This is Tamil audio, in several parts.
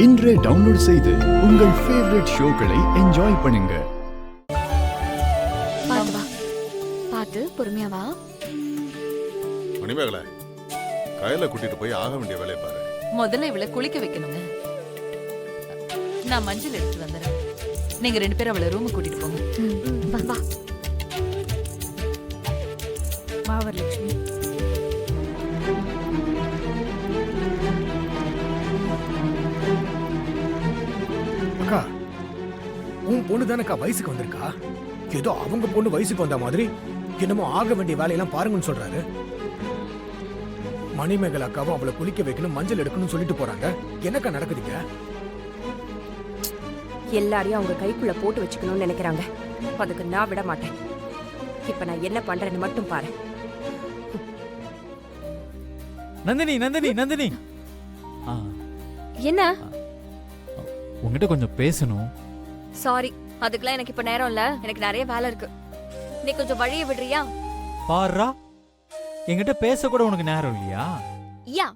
இன்றே டவுன்லோட் செய்து உங்கள் ஃபேவரட் ஷோக்களை என்ஜாய் பண்ணுங்க. பாத்து வா, பாத்து பொறுமையா வா. மணிமேகலை, கையில கூட்டிட்டு போய் ஆக வேண்டிய வேலையை பாரு. முதல்ல இவளை குளிக்க வைக்கணுங்க. நான் மஞ்சள் எடுத்து வந்துடுறேன். நீங்க 2 பேரும் அவளை ரூமுக்கு கூட்டிட்டு போங்க. வா வா. வரலட்சுமி, அக்கா, உன் பொண்ணு தானக்கா வயசுக்கு வந்திருக்கா? ஏதோ அவங்க பொண்ணு வயசுக்கு வந்த மாதிரி என்னமோ ஆக வேண்டிய வேலையெல்லாம் பாருங்கன்னு சொல்றாரு. மணிமேகலை அக்காவும் அவளை குளிக்க வைக்கணும், மஞ்சள் எடுக்கணும்னு சொல்லிட்டு போறாங்க. என்னக்கா நடக்குதுங்க? எல்லாரையும் அவங்க கைக்குள்ள போட்டு வச்சுக்கணும்னு நினைக்கிறாங்க. அதுக்கு நான் விட மாட்டேன். இப்ப நான் என்ன பண்றேன்னு மட்டும் பாரு. நந்தினி நந்தினி நந்தினி, என்ன? உங்ககிட்ட கொஞ்சம் பேசணும். சாரி, அதுக்கெல்லாம் எனக்கு இப்ப நேரம் இல்ல. எனக்கு நிறைய வேலை இருக்கு. நீ கொஞ்சம் வழிய விடுறியா? பாருடா, என்கிட்ட பேச கூட உனக்கு நேரம் இல்லையா? யா,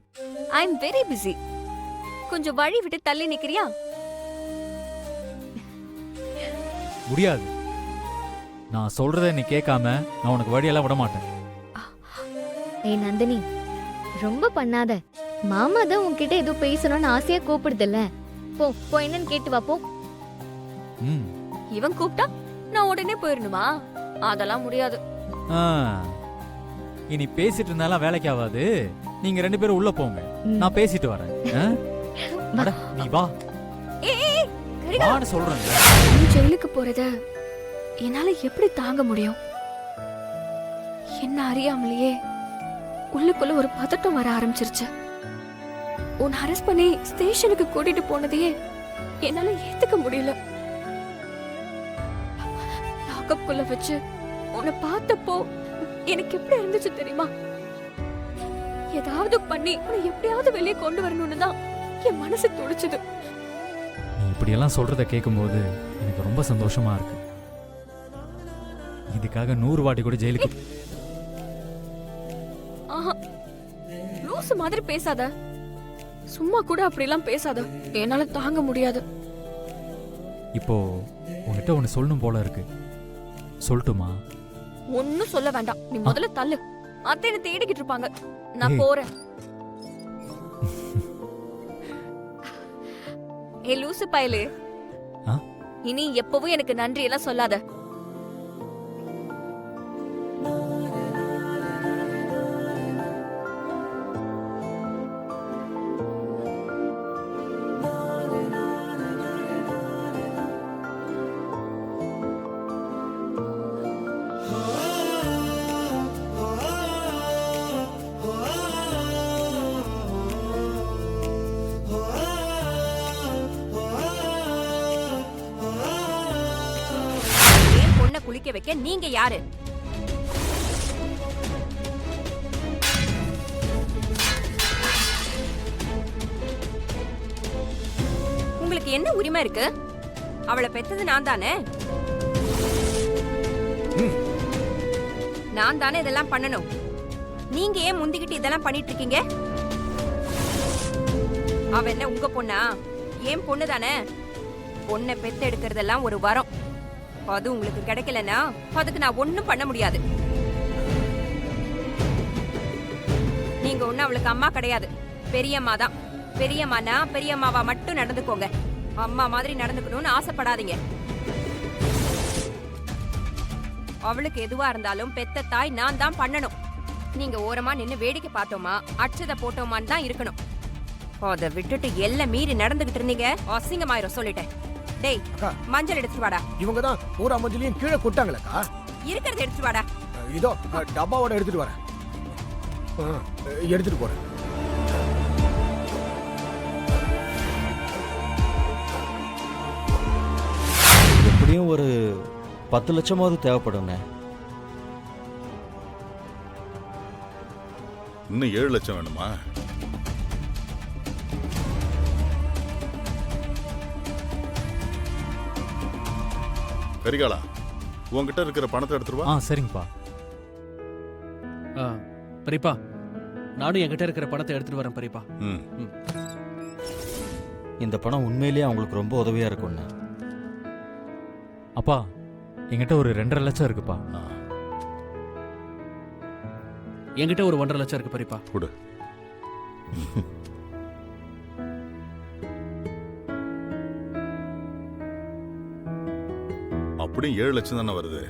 ஐ அம் வெரி பிஸி. கொஞ்சம் வழி விட்டு தள்ளி நிக்கிறியா? முடியாது. நான் சொல்றத நீ கேட்காம நான் உனக்கு வழியெல்லாம் விட மாட்டேன். ஏய் நந்தினி, ரொம்ப பண்ணாத. மாமா தான் உன்கிட்ட ஏதோ பேசணும்னு ஆசையா கூப்பிடுதுல்ல. போ போ, என்னன்னு கேட்டு வா போ. ம். இவன் கூப்பிட்டா நான் உடனே போயிடணுமா? அதெல்லாம் முடியாது. ஆ. இனி பேசிட்டு இருந்தாலும் வேலைக்கு ஆகாது. நீங்க 2 பேரும் உள்ள போங்க, நான் பேசிட்டு வரேன். அட, நீ வா. ஏய், வான்னு சொல்றேன். நீ ஜெயிலுக்கு போறத என்னால எப்படி தாங்க முடியும்? என்ன அறியாமலேயே உள்ளுக்குள்ள ஒரு பதட்டம் வர ஆரம்பிச்சிருச்சு. உன் அரெஸ்ட் பண்ணி ஸ்டேஷனுக்கு கூட்டிட்டு போனதையே என்னால ஏத்துக்க முடியல. லாக்கப்குள்ள வச்சு உன்னை பார்த்தப்போ எனக்கு எப்படி இருந்துச்சு தெரியுமா? ஏதாவது பண்ணி உன்னை எப்படியாவது வெளியே கொண்டு வரணும்னு தான் என் மனசு துடிச்சது. நீ இப்படியெல்லாம் சொல்றத கேட்கும்போது எனக்கு ரொம்ப சந்தோஷமா இருக்கு. இதுக்காக 100 வாட்டி கூட ஜெயிலுக்கு. ஆஹா, லூசு மாதிரி பேசாத. சும்மா கூட அப்படிலாம் பேசாத. என்னால தாங்க முடியாது. இப்போ உன்கிட்ட ஒன்னு சொல்லணும் போல இருக்கு. சொல்லட்டுமா? ஒன்னும் சொல்ல வேண்டாம். நீ முதல்ல தள்ளு. அத்தை என்ன தேடிக்கிட்டு இருப்பாங்க. நான் போறேன். ஏ லூசு பயலே, இனி எப்பவும் எனக்கு நன்றி எல்லாம் சொல்லாத. குளிக்க வைக்க நீங்க யாரு? உங்களுக்கு என்ன உரிமை இருக்கு? அவளை பெத்தது நான் தானே. நான் தானே இதெல்லாம் பண்ணணும். நீங்க ஏன் முந்திக்கிட்டு இதெல்லாம் பண்ணிட்டு இருக்கீங்க? அவ என்ன உங்க பொண்ணா? ஏன் பொண்ணு தானே. பொண்ணை பெத்து எடுக்கிறதெல்லாம் ஒரு வரம். அது உங்களுக்கு கிடைக்கலனா அதுக்கு நான் ஒண்ணும் பண்ண முடியாது. நீங்க ஒண்ணு அவளுக்கு அம்மா கிடையாது, பெரியம்மா தான். பெரியம்மானா பெரியம்மாவா மட்டும் நடந்துக்கோங்க. அம்மா மாதிரி நடந்துக்கணும்னு ஆசைப்படாதீங்க. அவளுக்கு எதுவா இருந்தாலும் பெத்த தாய் நான் தான் பண்ணணும். நீங்க ஓரமா நின்னு வேடிக்கை பார்த்தோமா அச்சத போட்டோமான்னு தான் இருக்கணும். அதை விட்டுட்டு எல்லாம் மீறி நடந்துகிட்டு இருந்தீங்க அசிங்கமாயிரும் சொல்லிட்டேன். டேய், மஞ்சள் எடுத்துட்டு வாடா. இவங்க தான் பூரா மஞ்சளையும் கீழே கொட்டாங்களேக்கா. இருக்கிறத எடுத்துட்டு வாடா. இதோ டப்பாவோட எடுத்துட்டு வரேன். எடுத்துட்டு போறேன். எப்படியும் ஒரு 10 லட்சமாவது தேவைப்படுங்க. இன்னும் 7 லட்சம் வேணுமா? கரிகாலா, உன்கிட்ட இருக்கிற பணத்தை எடுத்துருவா. சரிங்கப்பா. பெரியப்பா, நானும் என்கிட்ட இருக்கிற பணத்தை எடுத்துட்டு வரேன் பெரியப்பா. இந்த பணம் உண்மையிலேயே அவங்களுக்கு ரொம்ப உதவியா இருக்கும்ண்ணே. அப்பா என்கிட்ட ஒரு 2.5 லட்சம் இருக்குப்பா. என்கிட்ட ஒரு 1.5 லட்சம் இருக்கு பெரியப்பா. கொடு. அப்படியும் 7 லட்சம் தானே வருது.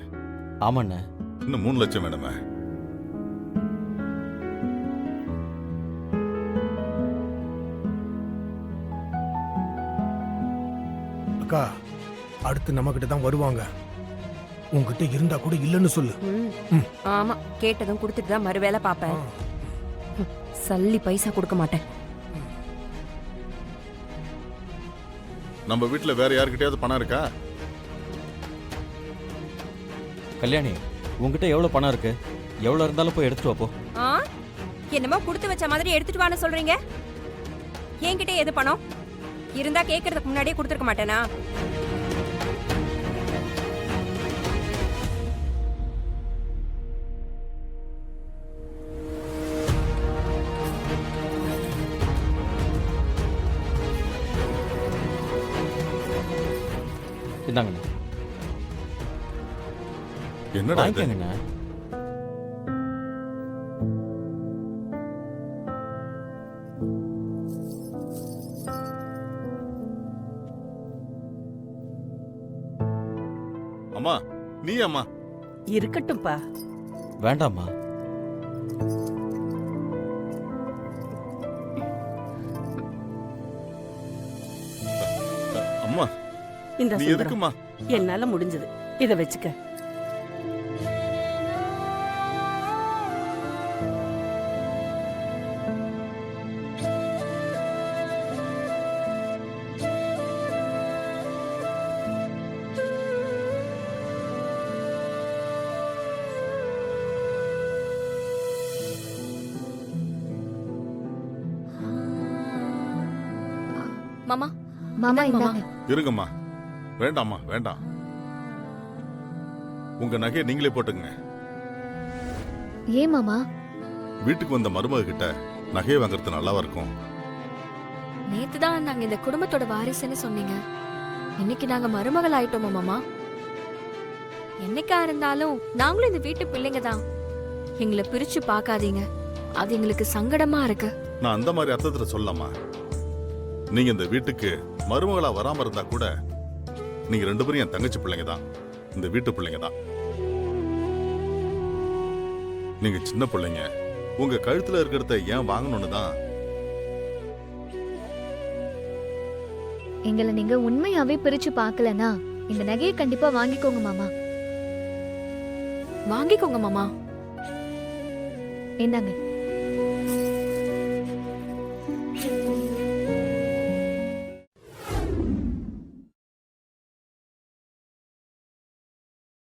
ஆமாண்ணே. இன்னும் 3 லட்சம் வேணுமே. அக்கா அடுத்து நம்ம கிட்ட தான் வருவாங்க. உங்ககிட்ட இருந்தா கூட இல்லைன்னு சொல்லு. ம். ஆமா, கேட்டதும் கொடுத்துட்டு தான் மறுவேளை பாப்பேன். சல்லி பைசா கொடுக்க மாட்டேன். நம்ம வீட்டுல வேற யாருக்கிட்டயாவது பணம் இருக்கா? கல்யாணி, உங்ககிட்ட எவ்வளவு பணம் இருக்கு? எவ்வளவு இருந்தாலும் போய் எடுத்துட்டு வாப்போ. ஆ? என்னமோ கொடுத்து வச்ச மாதிரி எடுத்துட்டு வான்னு சொல்றீங்க. என்கிட்ட எது பணம் இருந்தா கேட்கறதுக்கு முன்னாடியே கொடுத்துருக்க மாட்டேனா? இந்தாங்கண்ணே. என்னடா இது? வாங்கிக்கங்கண்ணே. அம்மா, நீ அம்மா. இருக்கட்டும்பா. வேண்டாம்மா. அம்மா, இந்த நீ சுந்தரம், எதுக்குமா? என்னால முடிஞ்சது. இத வச்சுக்க. மாமா மாமா இந்தாங்க, இந்தாங்க. இருங்கம்மா. வேண்டாம்மா, வேண்டாம். உங்க நகையை நீங்களே போட்டுங்க. ஏன் மாமா? வீட்டுக்கு வந்த மருமக கிட்ட நகையை வாங்குறது நல்லாவா இருக்கும்? நேத்து தான் நாங்க இந்த குடும்பத்தோட வாரிசுன்னு சொன்னீங்க. இன்னைக்கு நாங்க மருமகள் ஆயிட்டோமா மாமா? என்னைக்கா இருந்தாலும் நாங்களும் இந்த வீட்டு பிள்ளைங்க தான். எங்களை பிரிச்சு பார்க்காதீங்க. அது எங்களுக்கு சங்கடமா இருக்கு. நான் அந்த மாதிரி அர்த்தத்துல சொல்லலாமா? நீங்க இந்த வீட்டுக்கு மருமகளா வராம இருந்தா கூட நீங்க 2 பேரும் என் தங்கச்சி பிள்ளைங்க தான். இந்த வீட்டு பிள்ளைங்க தான். நீங்க சின்ன பிள்ளைங்க. உங்க கழுத்துல இருக்கிறத ஏன் வாங்கணும்னு தான். எங்களை நீங்க உண்மையாவே பிரிச்சு பார்க்கலனா இந்த நகையை கண்டிப்பா வாங்கிக்கோங்க மாமா. வாங்கிக்கோங்க மாமா. இந்தாங்க.